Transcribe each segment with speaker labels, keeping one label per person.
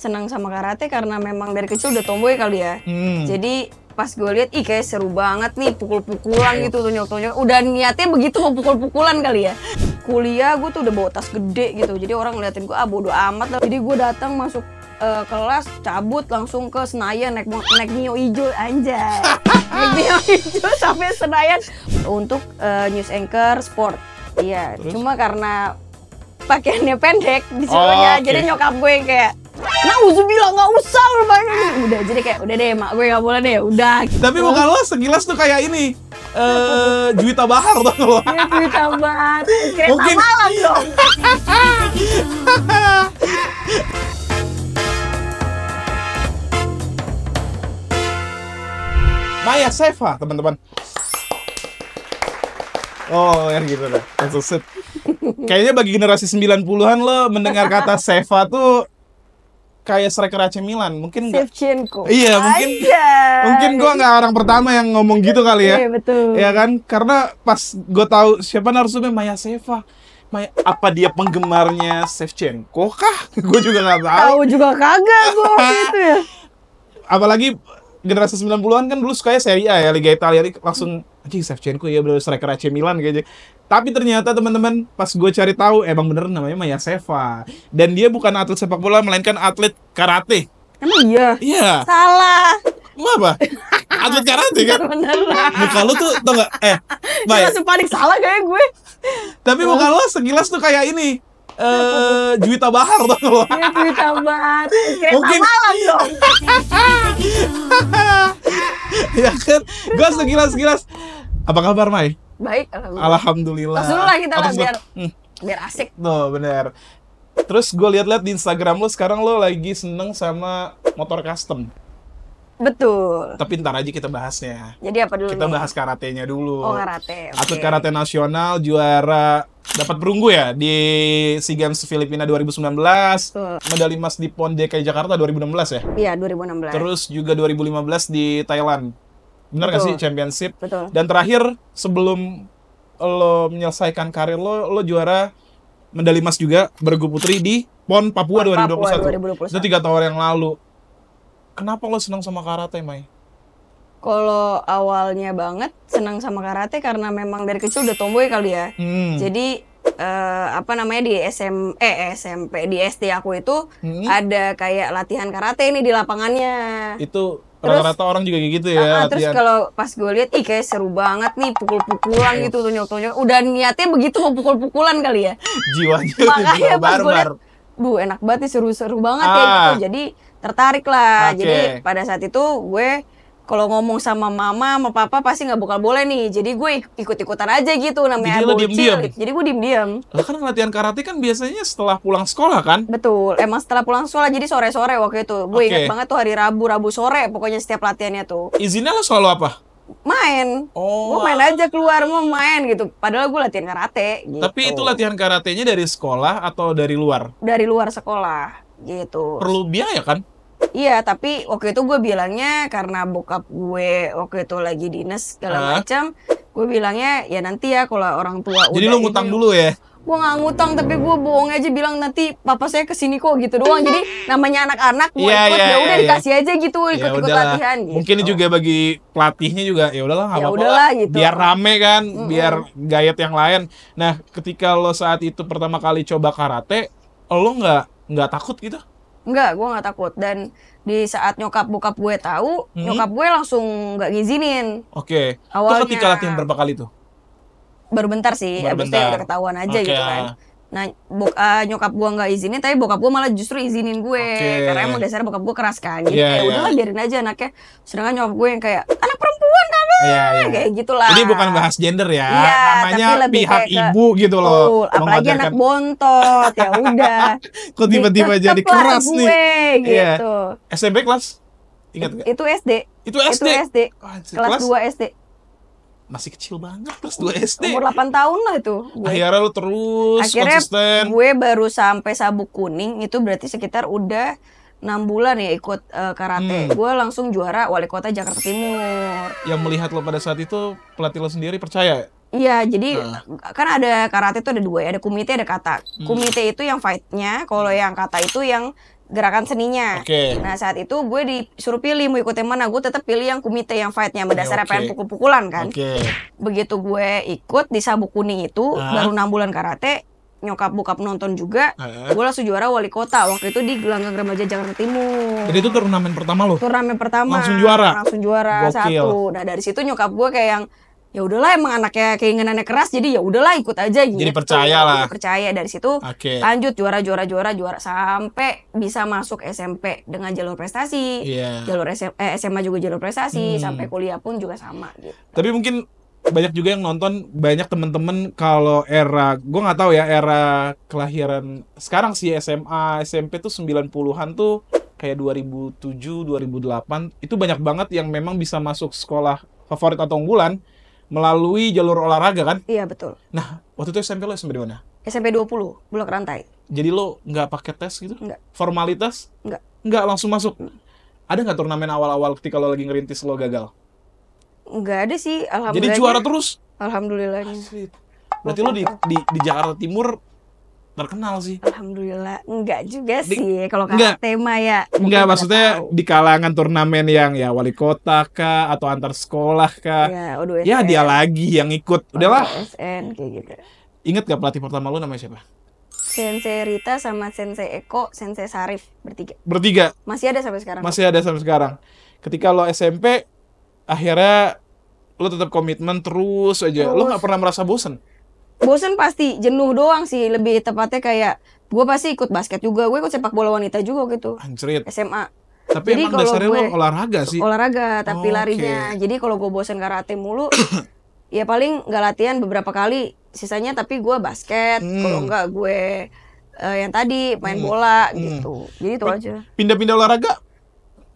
Speaker 1: senang sama karate karena memang dari kecil udah tomboy kali ya. Jadi pas gue lihat, ih kayak seru banget nih pukul-pukulan gitu, tonjok-tonjok. Udah niatnya begitu mau pukul-pukulan kali ya. Kuliah gue tuh udah bawa tas gede gitu, jadi orang ngeliatin gue bodo amat lah. Jadi gue datang masuk kelas, cabut langsung ke Senayan naik Mio hijau anjay. Naik Mio hijau sampai Senayan untuk news anchor sport. Iya, cuma karena pakaiannya pendek disuruhnya, jadi nyokap gue yang kayak nauzubillah nggak usah lu pakai. Udah jadi kayak udah deh mak gue nggak boleh deh udah.
Speaker 2: Tapi muka lo sekilas tuh kayak ini Juwita Bahar tuh lo.
Speaker 1: Ya, Juwita Bahar. Kereta
Speaker 2: Mungkin
Speaker 1: malam dong.
Speaker 2: Maya Seva, teman-teman. Oh, ya gitu dah. Langsung set. Kayaknya bagi generasi 90-an lo mendengar kata Seva tuh kayak striker AC Milan. Mungkin
Speaker 1: Shevchenko.
Speaker 2: Iya, mungkin gua nggak orang pertama yang ngomong gitu kali ya.
Speaker 1: Iya, betul.
Speaker 2: Ya kan? Karena pas gue tahu siapa narsumnya Maya Seva. Apa dia penggemarnya Shevchenko kah? Gue juga nggak tahu.
Speaker 1: Tahu juga kagak gue gitu ya.
Speaker 2: Apalagi generasi 90-an kan dulu sukanya Serie A ya, Liga Italia, langsung anjing Shevchenko ya bener striker AC Milan kayaknya. Tapi ternyata teman-teman pas gue cari tahu emang bener namanya Maya Seva. Dan dia bukan atlet sepak bola melainkan atlet karate.
Speaker 1: Emang iya?
Speaker 2: Iya.
Speaker 1: Salah.
Speaker 2: Apa? Atlet karate kan?
Speaker 1: Bener lah.
Speaker 2: Muka lu tuh tau gak?
Speaker 1: Gue langsung panik salah kayak gue.
Speaker 2: Tapi muka lu sekilas tuh kayak ini Juwita Bahar tuh lo.
Speaker 1: Ya, Juwita Bahar. Kereta
Speaker 2: Mungkin
Speaker 1: malam dong.
Speaker 2: Ya kan? Gue sekilas. Apa kabar, Mai?
Speaker 1: Baik,
Speaker 2: Alhamdulillah.
Speaker 1: Langsung lah kita lah
Speaker 2: Atas
Speaker 1: biar asik.
Speaker 2: Tuh, bener. Terus gue lihat-lihat di Instagram lo sekarang lo lagi seneng sama motor custom.
Speaker 1: Betul.
Speaker 2: Tapi ntar aja kita bahasnya.
Speaker 1: Jadi apa dulu
Speaker 2: Kita
Speaker 1: nih?
Speaker 2: bahas karatenya dulu.
Speaker 1: Oh, karate. Okay.
Speaker 2: Atlet karate nasional juara dapat perunggu ya di SEA Games Filipina 2019.
Speaker 1: Betul.
Speaker 2: Medali emas di PON DKI Jakarta 2016 ya?
Speaker 1: Iya, 2016.
Speaker 2: Terus juga 2015 di Thailand. Benar nggak sih championship?
Speaker 1: Betul.
Speaker 2: Dan terakhir sebelum lo menyelesaikan karir lo juara medali emas juga bergu putri di PON Papua 2021. Itu 3 tahun yang lalu. Kenapa lo senang sama karate, Mai?
Speaker 1: Kalau awalnya banget senang sama karate karena memang dari kecil udah tomboy kali ya. Jadi di SMP di SD aku itu ada kayak latihan karate nih di lapangannya.
Speaker 2: Itu rata-rata orang juga kayak gitu ya.
Speaker 1: Terus kalau pas gue lihat, ih kayak seru banget nih pukul-pukulan gitu, tonjok-tonjok. Udah niatnya begitu mau pukul-pukulan kali ya.
Speaker 2: Jiwanya
Speaker 1: makanya
Speaker 2: jiwa
Speaker 1: pas gue lihat,
Speaker 2: barbar.
Speaker 1: enak banget nih, seru banget ya gitu. Jadi tertarik lah.
Speaker 2: Oke.
Speaker 1: Jadi pada saat itu gue kalau ngomong sama mama sama papa pasti nggak bakal boleh nih. Jadi gue ikut-ikutan aja gitu, namanya
Speaker 2: Jadi lo
Speaker 1: bocil.
Speaker 2: diem-diem?
Speaker 1: Jadi gue diem-diem.
Speaker 2: Lah kan latihan karate kan biasanya setelah pulang sekolah kan?
Speaker 1: Betul, emang setelah pulang sekolah, jadi sore-sore waktu itu. Gue ingat banget tuh hari Rabu sore pokoknya setiap latihannya tuh.
Speaker 2: Izinnya lo selalu apa?
Speaker 1: Main.
Speaker 2: Oh.
Speaker 1: Gue main aja keluar, mau main gitu. Padahal gue latihan karate gitu.
Speaker 2: Tapi itu latihan karatenya dari sekolah atau dari luar?
Speaker 1: Dari luar sekolah gitu.
Speaker 2: Perlu biaya kan?
Speaker 1: Iya, tapi waktu itu gue bilangnya karena bokap gue waktu itu lagi dinas segala macam, gue bilangnya ya nanti ya kalau orang tua
Speaker 2: Jadi
Speaker 1: udah
Speaker 2: lo ngutang dulu ya?
Speaker 1: Gue nggak ngutang, tapi gue bohong aja bilang nanti papa saya kesini kok gitu doang. Jadi namanya anak-anak gue ikut, ya udah dikasih aja gitu, ikut-ikut latihan gitu.
Speaker 2: Mungkin juga bagi pelatihnya juga ya udahlah nggak apa-apa lah,
Speaker 1: gitu.
Speaker 2: Biar rame kan, biar gayet yang lain. Nah, ketika lo saat itu pertama kali coba karate, lo nggak takut gitu?
Speaker 1: Enggak, gue nggak takut. Dan di saat bokap gue tahu, nyokap gue langsung nggak ngizinin.
Speaker 2: Oke.
Speaker 1: Awalnya.
Speaker 2: Itu ketika latihan berapa kali tuh?
Speaker 1: Baru bentar sih, abis itu udah ketahuan aja gitu kan. Nah, nyokap gue nggak izinin, tapi bokap gue malah justru izinin gue. Karena emang dasarnya bokap gue keras kan. Jadi kayak udahlah biarin aja anaknya. Sedangkan nyokap gue yang kayak, anak perempuan kamu, kayak gitulah.
Speaker 2: Ini bukan bahas gender ya,
Speaker 1: iya,
Speaker 2: namanya pihak ibu gitu loh.
Speaker 1: Apalagi anak bontot, ya udah.
Speaker 2: Kok tiba-tiba jadi keras
Speaker 1: gue,
Speaker 2: nih?
Speaker 1: Gitu.
Speaker 2: SMP kelas? Ingat nggak?
Speaker 1: Itu SD.
Speaker 2: Itu SD?
Speaker 1: Kelas 2 SD.
Speaker 2: Masih kecil banget, kelas 2 SD.
Speaker 1: Umur 8 tahun lah itu.
Speaker 2: Akhirnya lu terus konsisten.
Speaker 1: Gue baru sampai sabuk kuning, itu berarti sekitar udah 6 bulan ya ikut karate. Gue langsung juara wali kota Jakarta Timur.
Speaker 2: Yang melihat lo pada saat itu, pelatih lo sendiri percaya?
Speaker 1: Iya, jadi kan ada karate itu ada 2 ya, ada kumite, ada kata. Kumite itu yang fight-nya, kalau yang kata itu yang gerakan seninya.
Speaker 2: Oke.
Speaker 1: Nah saat itu gue disuruh pilih mau ikut yang mana. Gue tetap pilih yang kumite, yang fightnya berdasarnya
Speaker 2: Oke.
Speaker 1: pengen pukul-pukulan kan.
Speaker 2: Oke.
Speaker 1: Begitu gue ikut di sabuk kuning itu baru 6 bulan karate, nyokap bokap nonton juga, gue langsung juara wali kota waktu itu di Gelanggang Remaja Jakarta Timur.
Speaker 2: Jadi itu turnamen pertama lo?
Speaker 1: Turnamen pertama.
Speaker 2: Langsung juara?
Speaker 1: Langsung juara.
Speaker 2: Gokil.
Speaker 1: 1. Nah dari situ nyokap gue kayak yang ya udahlah emang anaknya keinginannya keras jadi ya udahlah ikut aja gitu.
Speaker 2: Jadi percaya lah.
Speaker 1: Percaya dari situ.
Speaker 2: Oke.
Speaker 1: Lanjut juara sampai bisa masuk SMP dengan jalur prestasi.
Speaker 2: Iya.
Speaker 1: Jalur SMA juga jalur prestasi, sampai kuliah pun juga sama gitu.
Speaker 2: Tapi mungkin banyak juga yang nonton, banyak temen-temen kalau era, gue nggak tahu ya era kelahiran sekarang sih SMA, SMP tuh 90-an tuh kayak 2007, 2008 itu banyak banget yang memang bisa masuk sekolah favorit atau unggulan melalui jalur olahraga kan?
Speaker 1: Iya betul.
Speaker 2: Nah, waktu itu SMP lo SMP di mana?
Speaker 1: SMP 20, Bulak Rantai.
Speaker 2: Jadi lo nggak pakai tes gitu?
Speaker 1: Nggak.
Speaker 2: Formalitas?
Speaker 1: Nggak.
Speaker 2: Nggak, langsung masuk? Ada nggak turnamen awal-awal ketika lo lagi ngerintis lo gagal?
Speaker 1: Nggak ada sih,
Speaker 2: Jadi
Speaker 1: alhamdulillah.
Speaker 2: juara terus?
Speaker 1: Alhamdulillahnya.
Speaker 2: Asli. Berarti lo di Jakarta Timur terkenal sih?
Speaker 1: Alhamdulillah. Enggak juga sih. Kalau
Speaker 2: Nggak.
Speaker 1: karate mah ya.
Speaker 2: Enggak,
Speaker 1: mungkin
Speaker 2: maksudnya
Speaker 1: pada tahu.
Speaker 2: di kalangan turnamen yang ya wali kota kah atau antar sekolah kah?
Speaker 1: Ya, ODSN.
Speaker 2: Ya dia lagi yang ikut. Udahlah.
Speaker 1: SN kayak gitu.
Speaker 2: Ingat gak pelatih pertama lo namanya siapa?
Speaker 1: Sensei Rita sama Sensei Eko, Sensei Sarif bertiga.
Speaker 2: Bertiga.
Speaker 1: Masih ada sampai sekarang.
Speaker 2: Masih ada sampai sekarang. Ketika lo SMP, akhirnya lo tetap komitmen terus aja. Lo nggak pernah merasa bosen?
Speaker 1: Bosen pasti, jenuh doang sih. Lebih tepatnya kayak gue pasti ikut basket juga, gue ikut sepak bola wanita juga gitu.
Speaker 2: Anjrit.
Speaker 1: SMA.
Speaker 2: Tapi
Speaker 1: Jadi
Speaker 2: emang
Speaker 1: kalau
Speaker 2: dasarnya
Speaker 1: gue-
Speaker 2: lo olahraga sih.
Speaker 1: Olahraga tapi
Speaker 2: Oke.
Speaker 1: larinya. Jadi kalau gue bosen karate mulu, ya paling nggak latihan beberapa kali. Sisanya tapi gue basket. Kalau enggak gue yang tadi main bola gitu. Jadi itu aja.
Speaker 2: Pindah-pindah olahraga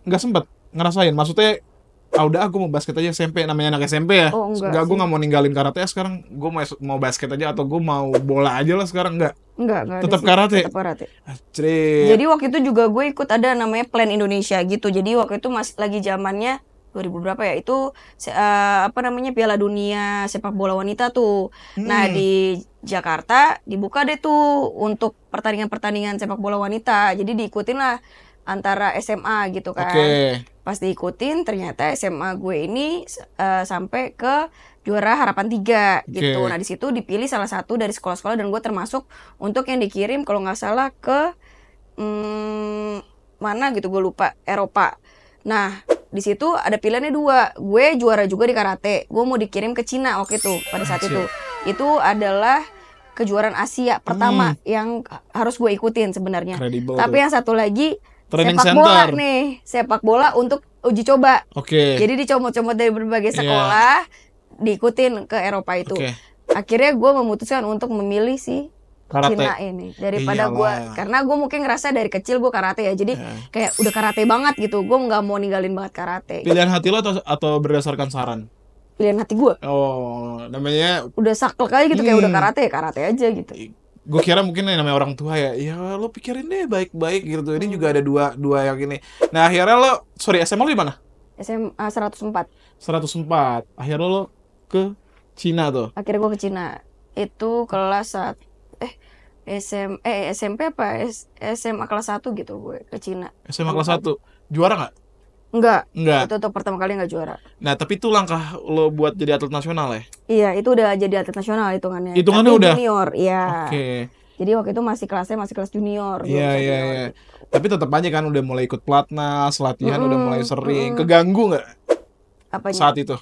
Speaker 2: nggak sempet ngerasain. Maksudnya, udah aku mau basket aja SMP, namanya anak SMP ya.
Speaker 1: Oh, enggak
Speaker 2: gue
Speaker 1: sih.
Speaker 2: nggak mau ninggalin karate ya sekarang. Gue mau basket aja atau gue mau bola aja lah sekarang nggak.
Speaker 1: Enggak ada
Speaker 2: Tetap
Speaker 1: sih.
Speaker 2: karate?
Speaker 1: Tetap karate.
Speaker 2: Anjrit.
Speaker 1: Jadi waktu itu juga gue ikut ada namanya Plan Indonesia gitu. Jadi waktu itu masih lagi zamannya 2000 berapa ya? Itu apa namanya Piala Dunia sepak bola wanita tuh. Nah, di Jakarta dibuka deh tuh untuk pertandingan-pertandingan sepak bola wanita. Jadi diikutin lah antara SMA gitu kan.
Speaker 2: Oke.
Speaker 1: Pas diikutin ternyata SMA gue ini sampai ke juara harapan 3 gitu.
Speaker 2: Oke.
Speaker 1: Nah, di situ dipilih salah satu dari sekolah-sekolah dan gue termasuk untuk yang dikirim kalau nggak salah ke mana gitu gue lupa, Eropa. Nah, di situ ada pilihannya 2. Gue juara juga di karate. Gue mau dikirim ke Cina waktu itu pada saat itu. Itu adalah kejuaraan Asia pertama yang harus gue ikutin sebenarnya.
Speaker 2: Kredibel
Speaker 1: Tapi
Speaker 2: tuh.
Speaker 1: yang satu lagi
Speaker 2: Training
Speaker 1: sepak bola
Speaker 2: center.
Speaker 1: nih, sepak bola untuk uji coba.
Speaker 2: Oke.
Speaker 1: Jadi dicomot-comot dari berbagai
Speaker 2: Iya.
Speaker 1: sekolah, diikutin ke Eropa itu.
Speaker 2: Oke.
Speaker 1: Akhirnya gue memutuskan untuk memilih si
Speaker 2: Karate.
Speaker 1: Cina ini daripada
Speaker 2: Iyalah.
Speaker 1: gue, karena gue mungkin ngerasa dari kecil gue karate ya, jadi kayak udah karate banget gitu. Gue nggak mau ninggalin banget karate.
Speaker 2: Pilihan hati lo atau berdasarkan saran?
Speaker 1: Pilihan hati gue.
Speaker 2: Oh, namanya
Speaker 1: Udah saklek aja gitu kayak udah karate aja gitu.
Speaker 2: gue kira mungkin yang namanya orang tua ya. Ya lo pikirin deh baik-baik gitu. Ini juga ada dua yang ini. Nah, akhirnya lo SMA lo di mana?
Speaker 1: SMA 104.
Speaker 2: 104. Akhirnya lo ke Cina tuh.
Speaker 1: Akhirnya gue ke Cina. Itu kelas SMP apa? SMA kelas 1 gitu gue ke Cina.
Speaker 2: SMA kelas 1. Juara nggak?
Speaker 1: Enggak.
Speaker 2: Enggak.
Speaker 1: Itu untuk pertama kali nggak juara.
Speaker 2: Nah, tapi itu langkah lo buat jadi atlet nasional ya?
Speaker 1: Iya, itu udah jadi atlet nasional hitungannya.
Speaker 2: Hitungannya
Speaker 1: Tapi
Speaker 2: udah?
Speaker 1: junior, iya.
Speaker 2: Oke.
Speaker 1: Jadi waktu itu masih kelas junior. belum
Speaker 2: Iya,
Speaker 1: senior.
Speaker 2: iya. Tapi tetap aja kan udah mulai ikut pelatnas, latihan udah mulai sering. Keganggu nggak
Speaker 1: Apanya?
Speaker 2: saat itu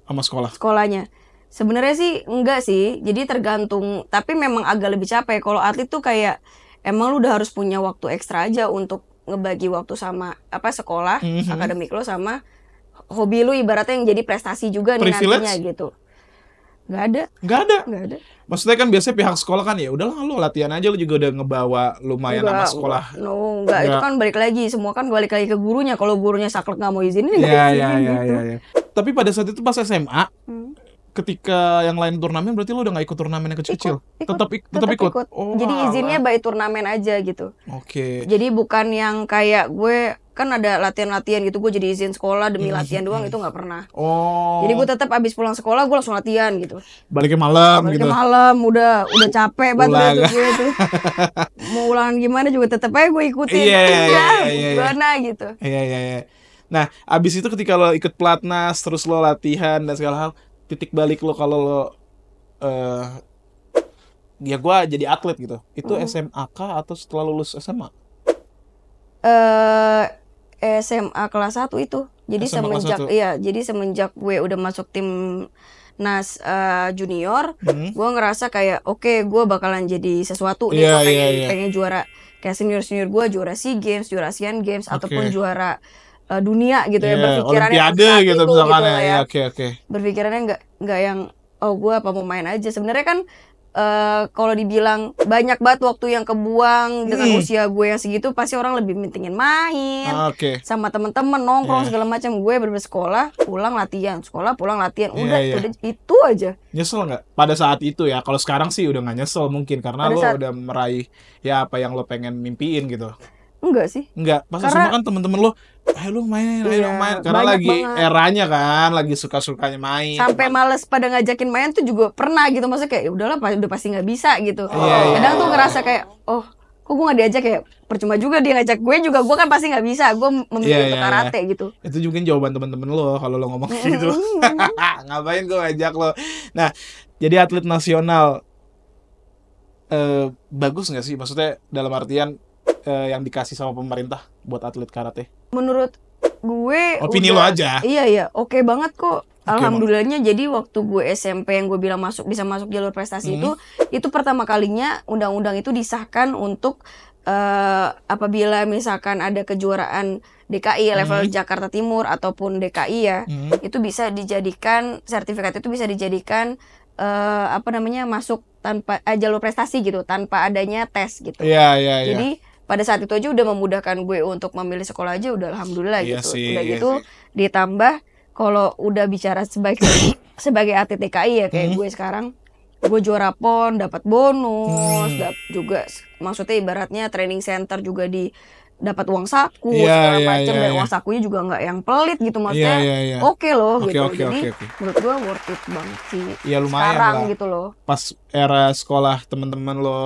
Speaker 2: sama sekolah?
Speaker 1: Sekolahnya. Sebenarnya sih enggak sih. Jadi tergantung, tapi memang agak lebih capek. Kalau atlet tuh kayak emang lu udah harus punya waktu ekstra aja untuk ngebagi waktu sama sekolah, akademik lo sama hobi lu ibaratnya yang jadi prestasi juga nih
Speaker 2: Privilege?
Speaker 1: nantinya gitu. Nggak ada.
Speaker 2: Nggak ada.
Speaker 1: Nggak ada.
Speaker 2: Maksudnya kan biasanya pihak sekolah kan ya udahlah lo latihan aja, lo juga udah ngebawa lumayan nama sekolah.
Speaker 1: Enggak. Itu kan balik lagi. Semua kan balik lagi ke gurunya. Kalau gurunya saklek nggak mau izinin, nggak
Speaker 2: Iya,
Speaker 1: izinin
Speaker 2: iya, iya,
Speaker 1: gitu.
Speaker 2: iya. Tapi pada saat itu pas SMA, ketika yang lain turnamen berarti lu udah nggak ikut turnamen yang kecil-kecil? Tetap ikut. Oh,
Speaker 1: Jadi
Speaker 2: alah.
Speaker 1: izinnya by turnamen aja gitu.
Speaker 2: Oke.
Speaker 1: Jadi bukan yang kayak gue kan ada latihan-latihan gitu, gue jadi izin sekolah demi latihan doang, itu nggak pernah.
Speaker 2: Oh.
Speaker 1: Jadi gue tetap abis pulang sekolah gue langsung latihan gitu.
Speaker 2: Baliknya malam
Speaker 1: Balik
Speaker 2: gitu.
Speaker 1: malam udah capek banget
Speaker 2: Ulang.
Speaker 1: udah tuh gue tuh. Mau ulangan gimana juga tetap aja gue ikutin.
Speaker 2: Iya.
Speaker 1: Gimana gitu.
Speaker 2: Iya. Nah, abis itu ketika lo ikut pelatnas, terus lo latihan dan segala hal, titik balik lo kalau lo ya gue jadi atlet gitu. Itu SMA kah atau setelah lulus SMA?
Speaker 1: SMA kelas 1 itu. Jadi
Speaker 2: SMA kelas
Speaker 1: semenjak
Speaker 2: 1.
Speaker 1: jadi semenjak gue udah masuk tim Nas junior, gue ngerasa kayak oke, gue bakalan jadi sesuatu nih, gue pengen juara kayak senior gue juara SEA Games, juara Asian Games ataupun juara dunia gitu ya, berpikirannya
Speaker 2: Olimpiade
Speaker 1: saat
Speaker 2: gitu
Speaker 1: itu,
Speaker 2: misalkan
Speaker 1: gitu
Speaker 2: ya.
Speaker 1: ya.
Speaker 2: Oke.
Speaker 1: Berpikirannya nggak yang gue apa mau main aja. Sebenarnya kan kalau dibilang banyak banget waktu yang kebuang dengan usia gue yang segitu, pasti orang lebih mentingin main sama temen-temen, nongkrong segala macam. Gue bersekolah, pulang latihan, udah itu aja.
Speaker 2: Nyesel nggak pada saat itu ya? Kalau sekarang sih udah nggak nyesel mungkin karena lo udah meraih ya apa yang lo pengen mimpiin gitu.
Speaker 1: Enggak sih.
Speaker 2: Enggak, pas SMA kan temen-temen lo, lu main, karena lagi banget. Eranya kan, lagi suka-sukanya main.
Speaker 1: Sampai males pada ngajakin main tuh juga pernah gitu, maksudnya kayak udahlah, udah pasti nggak bisa gitu. Kadang tuh ngerasa kayak, kok gue nggak diajak ya, percuma juga dia ngajak gue juga, gue kan pasti nggak bisa, gue memilih untuk karate gitu.
Speaker 2: Itu juga jawaban temen-temen lo kalau lo ngomong gitu. Ngapain gue ngajak lo? Nah, jadi atlet nasional bagus nggak sih? Maksudnya dalam artian yang dikasih sama pemerintah buat atlet karate?
Speaker 1: Menurut gue
Speaker 2: opini lo aja.
Speaker 1: Iya, oke banget kok. Alhamdulillahnya. Jadi waktu gue SMP yang gue bilang bisa masuk jalur prestasi itu pertama kalinya undang-undang itu disahkan untuk apabila misalkan ada kejuaraan DKI level Jakarta Timur ataupun DKI ya, itu bisa dijadikan sertifikat, itu bisa dijadikan masuk tanpa jalur prestasi gitu, tanpa adanya tes gitu.
Speaker 2: Iya.
Speaker 1: Jadi pada saat itu aja udah memudahkan gue untuk memilih sekolah aja, udah alhamdulillah gitu. Udah gitu ditambah kalau udah bicara sebagai atlet DKI ya kayak gue sekarang, gue juara PON, dapat bonus, juga maksudnya ibaratnya training center juga dapat uang saku segala macam, dan uang sakunya juga nggak yang pelit gitu, maksudnya oke loh gitu. Jadi menurut gue worth it banget sih.
Speaker 2: Ya lumayan
Speaker 1: sekarang
Speaker 2: lah.
Speaker 1: Gitu loh.
Speaker 2: Pas era sekolah teman-teman lo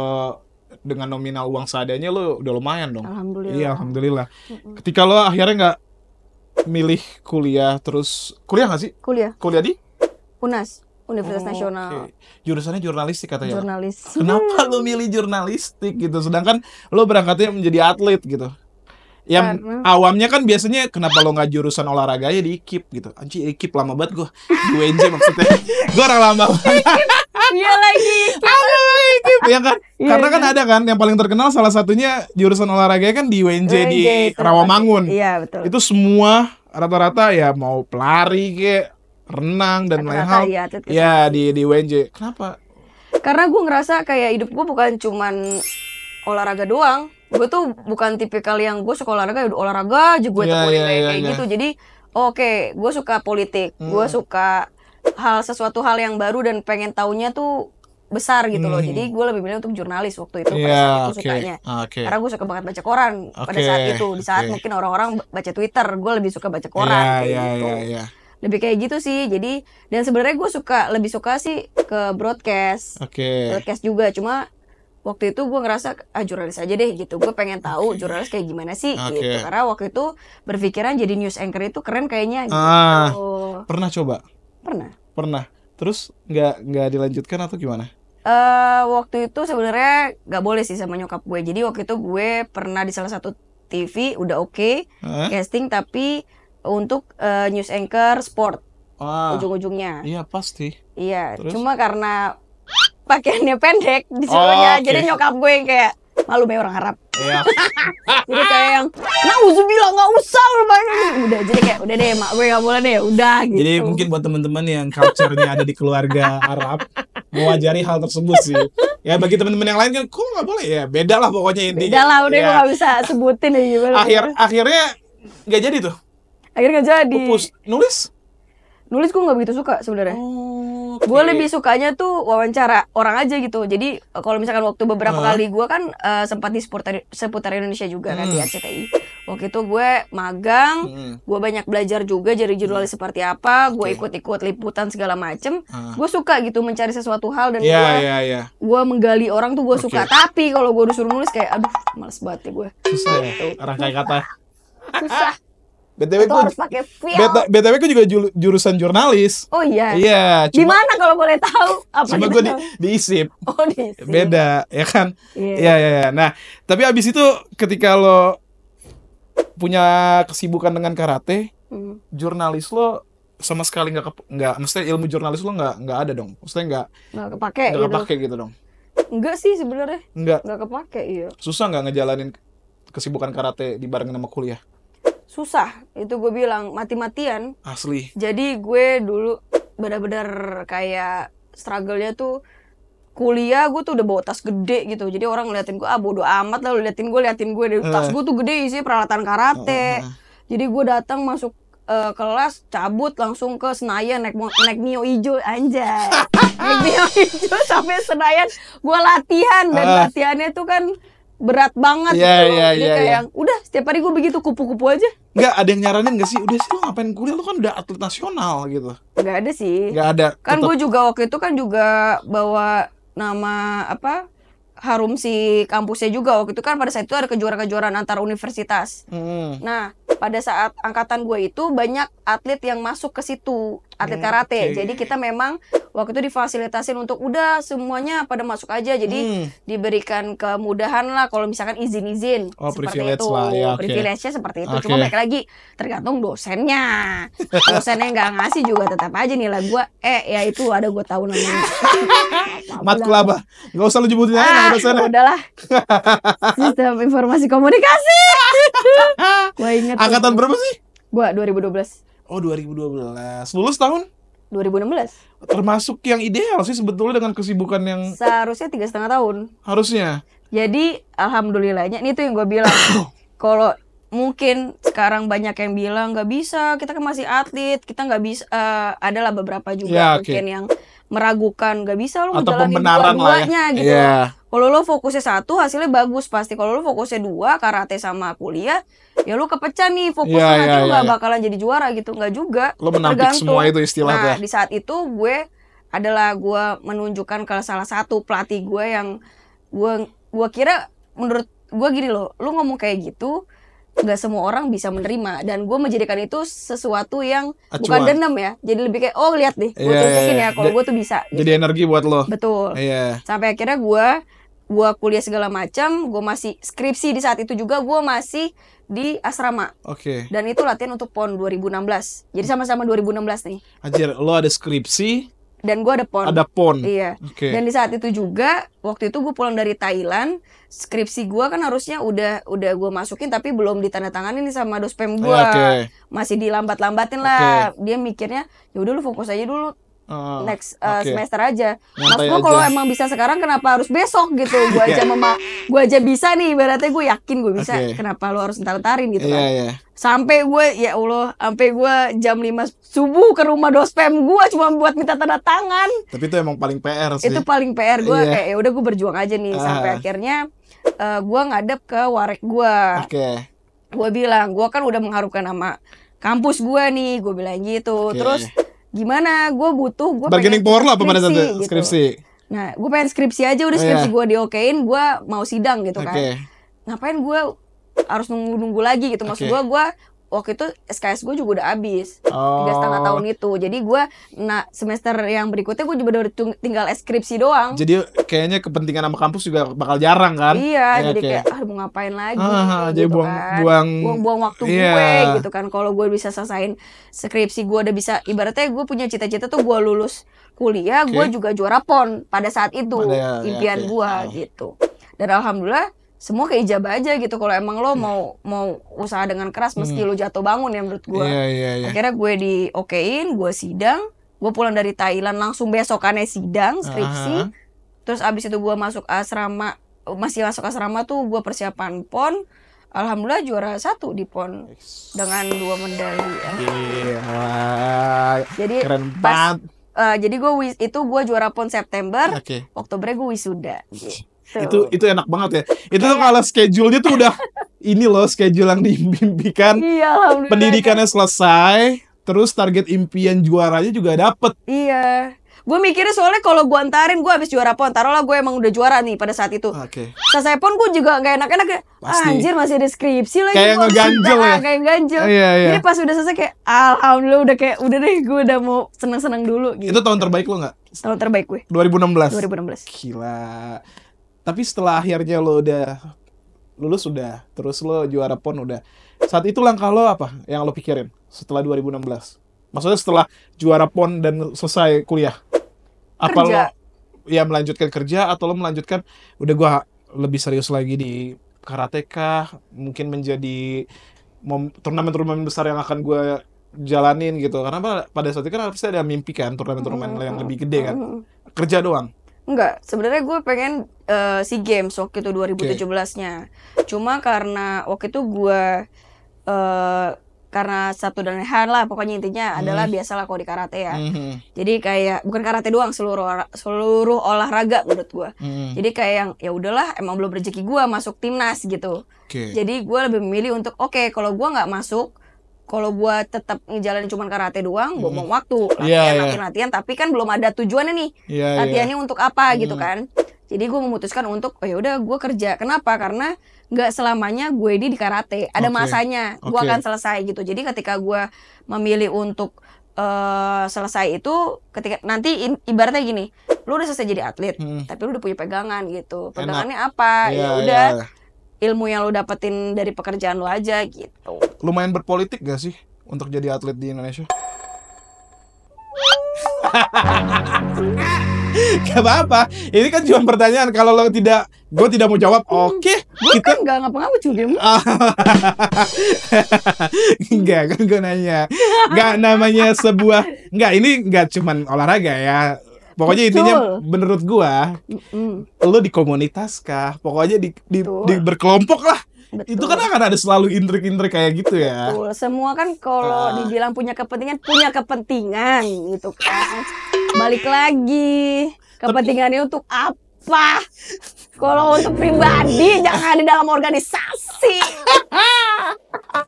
Speaker 2: dengan nominal uang seadanya lo udah lumayan dong.
Speaker 1: Alhamdulillah.
Speaker 2: Iya, alhamdulillah. Ketika lo akhirnya nggak milih kuliah, terus kuliah nggak sih?
Speaker 1: Kuliah di UNAS, Universitas Nasional.
Speaker 2: Jurusannya jurnalistik katanya.
Speaker 1: Jurnalis.
Speaker 2: Kenapa lo milih jurnalistik gitu? Sedangkan lo berangkatnya menjadi atlet gitu. Yang awamnya kan biasanya kenapa lo nggak jurusan olahraga aja di IKIP gitu. Anjir, IKIP lama banget gue. UNJ maksudnya. Gue orang lama banget.
Speaker 1: Iya lagi.
Speaker 2: Ya kan? Karena kan ada kan yang paling terkenal salah satunya jurusan olahraga kan di UNJ di Rawamangun.
Speaker 1: Iya, betul.
Speaker 2: Itu semua rata-rata ya mau pelari kayak renang dan lain hal. Ya di UNJ. Kenapa?
Speaker 1: Karena gue ngerasa kayak hidup gue bukan cuman olahraga doang. Gue tuh bukan tipikal yang gue suka olahraga, udah olahraga aja gue tekunin kayak gitu. Jadi gue suka politik, gue suka sesuatu hal yang baru dan pengen taunya tuh besar gitu loh. Jadi gue lebih milih untuk jurnalis waktu itu pada saat itu sukanya. Karena gue suka banget baca koran pada saat itu. Di saat mungkin orang-orang baca Twitter, gue lebih suka baca koran gitu. Lebih kayak gitu sih. Jadi dan sebenarnya gue lebih suka sih ke broadcast. Broadcast juga, cuma waktu itu gue ngerasa jurnalis aja deh gitu. Gue pengen tahu jurnalis kayak gimana sih gitu. Karena waktu itu berpikiran jadi news anchor itu keren kayaknya gitu.
Speaker 2: Pernah coba? Pernah. Terus nggak dilanjutkan atau gimana?
Speaker 1: Waktu itu sebenarnya nggak boleh sih sama nyokap gue. Jadi waktu itu gue pernah di salah satu TV udah casting, tapi untuk news anchor sport ujung-ujungnya.
Speaker 2: Iya pasti.
Speaker 1: Iya. Terus? Cuma karena pakaiannya pendek disuruhnya, jadi nyokap gue yang kayak malu be orang Arab. Jadi kayak yang nauzubillah nggak usah udah, jadi kayak udah deh mak gue nggak boleh deh udah gitu.
Speaker 2: Jadi mungkin buat teman-teman yang culture-nya ada di keluarga Arab mewajari hal tersebut sih. Ya bagi teman-teman yang lain kan kok nggak boleh ya, beda lah pokoknya intinya.
Speaker 1: Beda lah, udah gue nggak bisa sebutin ya gimana.
Speaker 2: Akhirnya nggak jadi tuh.
Speaker 1: Akhirnya nggak jadi.
Speaker 2: Nulis gue
Speaker 1: nggak begitu suka sebenarnya. Gue lebih sukanya tuh wawancara orang aja gitu. Jadi kalau misalkan waktu beberapa kali gue kan sempat di seputar Indonesia juga kan di RCTI. Waktu itu gue magang, gue banyak belajar juga jadi jurnalis seperti apa. Gue ikut-ikut liputan segala macem. Gue suka gitu mencari sesuatu hal dan gue menggali orang tuh gue suka. Tapi kalau gue disuruh nulis kayak aduh males banget ya gue.
Speaker 2: Susah ya rangkai kata.
Speaker 1: Susah.
Speaker 2: BTW
Speaker 1: itu harus pakai feel.
Speaker 2: BTW gue juga jurusan jurnalis.
Speaker 1: Oh iya.
Speaker 2: Iya.
Speaker 1: Di mana kalau boleh tahu? Apa
Speaker 2: cuma gue di ISIP.
Speaker 1: Oh di ISIP.
Speaker 2: Beda, ya kan? Iya. Nah, tapi abis itu ketika lo punya kesibukan dengan karate, jurnalis lo sama sekali nggak, maksudnya ilmu jurnalis lo nggak ada dong. Maksudnya nggak kepake gitu dong.
Speaker 1: Enggak sih sebenarnya. Nggak kepake, iya.
Speaker 2: Susah nggak ngejalanin kesibukan karate dibarengin sama kuliah?
Speaker 1: Susah, itu gue bilang mati-matian.
Speaker 2: Asli.
Speaker 1: Jadi gue dulu benar-benar kayak struggle-nya tuh kuliah gue tuh udah bawa tas gede gitu. Jadi orang ngeliatin gue, bodo amat lah lu liatin gue. Tas gue tuh gede isinya peralatan karate. Jadi gue datang masuk kelas, cabut langsung ke Senayan naik Mio hijau anjay. Naik Mio hijau sampai Senayan gue latihan dan latihannya tuh kan berat banget
Speaker 2: Jadi
Speaker 1: kayak udah setiap hari gue begitu kupu-kupu aja.
Speaker 2: Nggak ada yang nyaranin nggak sih? Udah sih lo ngapain kuliah, lo kan udah atlet nasional gitu.
Speaker 1: Nggak ada sih.
Speaker 2: Nggak ada.
Speaker 1: Kan gue juga waktu itu kan juga bawa nama harum si kampusnya juga. Waktu itu kan pada saat itu ada kejuaraan antar universitas. Nah pada saat angkatan gue itu banyak atlet yang masuk ke situ, atlet karate. Jadi kita memang waktu itu difasilitasin untuk udah semuanya pada masuk aja. Jadi diberikan kemudahan lah kalau misalkan izin seperti itu. Privilege-nya seperti itu. Cuma balik lagi tergantung dosennya. Dosennya nggak ngasih juga tetap aja nilai gue. Ya itu ada gue tahu namanya.
Speaker 2: Matkul apa? Nggak usah lu jemputin aja nama dosennya.
Speaker 1: Udahlah. Sistem informasi komunikasi. Gue inget.
Speaker 2: Angkatan berapa sih?
Speaker 1: Gua 2012.
Speaker 2: Oh 2012. Lulus tahun?
Speaker 1: 2016.
Speaker 2: Termasuk yang ideal sih sebetulnya dengan kesibukan yang
Speaker 1: seharusnya 3,5 tahun.
Speaker 2: Harusnya.
Speaker 1: Jadi alhamdulillahnya ini tuh yang gue bilang. Kalau mungkin sekarang banyak yang bilang nggak bisa, kita kan masih atlet, kita nggak bisa. Adalah beberapa juga mungkin yang meragukan nggak bisa lo ngejalanin dua-duanya gitu. Kalau lo fokusnya satu hasilnya bagus pasti. Kalau lo fokusnya dua, karate sama kuliah, ya lo kepecah nih fokusnya nanti lo nggak bakalan jadi juara gitu. Nggak juga.
Speaker 2: Lo menampik semua itu istilahnya.
Speaker 1: Nah di saat itu gue menunjukkan ke salah satu pelatih gue yang gue kira menurut gue gini loh, lo ngomong kayak gitu nggak semua orang bisa menerima, dan gue menjadikan itu sesuatu yang bukan dendam ya, jadi lebih kayak lihat deh gue tunjukin ya kalau gue tuh bisa gitu.
Speaker 2: Jadi energi buat lo.
Speaker 1: Betul. Sampai akhirnya gue kuliah segala macam, gue masih skripsi di saat itu juga, gue masih di asrama. Dan itu latihan untuk PON 2016, jadi sama-sama 2016 nih.
Speaker 2: Anjir, lo ada skripsi
Speaker 1: dan gue ada PON.
Speaker 2: Ada PON.
Speaker 1: Iya. Dan di saat itu juga waktu itu gue pulang dari Thailand, skripsi gue kan harusnya udah gue masukin tapi belum ditandatangani nih sama dospem gue. Masih dilambat-lambatin lah. Dia mikirnya ya udah lu fokus aja dulu. Next semester aja. Maksud gue kalau emang bisa sekarang kenapa harus besok gitu? Gue aja bisa nih, ibaratnya gue yakin gue bisa. Kenapa lu harus ntar-ntarin gitu kan? Sampai gue ya Allah, sampai gue jam 5 subuh ke rumah dospem gue cuma buat minta tanda tangan.
Speaker 2: Tapi itu emang paling PR sih.
Speaker 1: Itu paling PR gue kayak ya udah gue berjuang aja nih sampai akhirnya gue ngadep ke warek gue. Gue bilang gue kan udah mengharumkan nama kampus gue nih, gue bilang gitu. Terus gimana? Gue
Speaker 2: bargaining power lah apa pada saat skripsi.
Speaker 1: Nah, gue pengen skripsi aja, udah skripsi gue diokein, gue mau sidang gitu kan. Ngapain gue harus nunggu lagi gitu. Maksud gue waktu itu SKS gue juga udah habis 3,5 tahun itu. Jadi gue semester yang berikutnya gue juga tinggal skripsi doang.
Speaker 2: Jadi kayaknya kepentingan sama kampus juga bakal jarang kan.
Speaker 1: Iya, jadi kayak mau ngapain lagi
Speaker 2: jadi
Speaker 1: gitu buang waktu gue gitu kan. Kalau gue bisa selesain skripsi gue udah bisa, ibaratnya gue punya cita-cita tuh gue lulus kuliah, gue juga juara PON pada saat itu. Impian gue gitu. Dan alhamdulillah semua keijabah aja gitu. Kalau emang lo mau usaha dengan keras meski lo jatuh bangun ya menurut gue. Akhirnya gue diokein, gue sidang, gue pulang dari Thailand langsung besokannya sidang skripsi. Terus abis itu gue masuk asrama, tuh gue persiapan PON. Alhamdulillah juara 1 di PON dengan 2 medali. Jadi
Speaker 2: keren banget.
Speaker 1: jadi gue juara PON September,
Speaker 2: Oke.
Speaker 1: Oktobernya gue wisuda gitu.
Speaker 2: Itu enak banget ya. Itu tuh kalau schedule-nya tuh udah ini loh schedule yang dimimpikan.
Speaker 1: Iya, alhamdulillah.
Speaker 2: Pendidikannya selesai, terus target impian juaranya juga dapet.
Speaker 1: Iya. Gue mikirnya soalnya kalau gue antarin, gue habis juara PON, taruhlah gue emang udah juara nih pada saat itu.
Speaker 2: Oke.
Speaker 1: Selesai PON gue juga gak enak-enak ya.
Speaker 2: Pasti.
Speaker 1: Anjir masih ada skripsi lagi.
Speaker 2: Kayak
Speaker 1: gua
Speaker 2: ngeganjel
Speaker 1: wisuda,
Speaker 2: ya?
Speaker 1: Kayak ganjel.
Speaker 2: Iya.
Speaker 1: Jadi pas udah selesai kayak alhamdulillah udah deh gue udah mau seneng-seneng dulu gitu.
Speaker 2: Itu tahun terbaik lo nggak?
Speaker 1: Tahun terbaik gue
Speaker 2: 2016.
Speaker 1: 2016.
Speaker 2: Gila. Tapi setelah akhirnya lo udah lulus udah, terus lo juara PON udah. Saat itu langkah lo apa yang lo pikirin setelah 2016? Maksudnya setelah juara PON dan selesai kuliah? Apa
Speaker 1: Kerja.
Speaker 2: lo ya melanjutkan kerja atau lo melanjutkan udah gua lebih serius lagi di karate kah? Mungkin menjadi turnamen-turnamen besar yang akan gua jalanin gitu. Karena pada saat itu kan pasti ada mimpi kan turnamen-turnamen yang lebih gede kan. Kerja doang.
Speaker 1: Enggak, sebenarnya gue pengen SEA Games waktu itu 2017-nya. Cuma karena waktu itu gue karena satu dan lain hal lah, pokoknya intinya adalah biasalah kalau di karate ya. Jadi kayak bukan karate doang, seluruh olahraga menurut gue. Jadi kayak yang ya udahlah, emang belum rezeki gue masuk timnas gitu. Jadi gue lebih memilih untuk oke, kalau gue nggak masuk, kalau gue tetap ngejalanin cuma karate doang, buang waktu, latihan, tapi kan belum ada tujuannya nih, latihannya untuk apa gitu kan. Jadi gue memutuskan untuk, oh ya udah gue kerja. Kenapa? Karena nggak selamanya gue di karate, ada masanya, gue akan selesai gitu. Jadi ketika gue memilih untuk selesai itu, ketika nanti ibaratnya gini, lu udah selesai jadi atlet, tapi lu udah punya pegangan gitu. Pegangannya apa? Ya udah. Ilmu yang lo dapetin dari pekerjaan lo aja gitu.
Speaker 2: Lumayan berpolitik gak sih untuk jadi atlet di Indonesia? Gak apa-apa. Ini kan cuma pertanyaan. Kalau lo tidak, gue tidak mau jawab. Oke,
Speaker 1: gue kan gak ngapa-ngapa juga.
Speaker 2: Enggak, kan gue nanya. Gak namanya sebuah. Enggak, ini gak cuman olahraga ya. Pokoknya intinya menurut gua, lo di komunitas kah? Pokoknya di berkelompok lah. Betul. Itu kan akan ada selalu intrik-intrik kayak gitu ya.
Speaker 1: Betul. Semua kan kalau dibilang punya kepentingan gitu kan. Balik lagi, kepentingannya untuk apa? Kalau untuk pribadi jangan di dalam organisasi.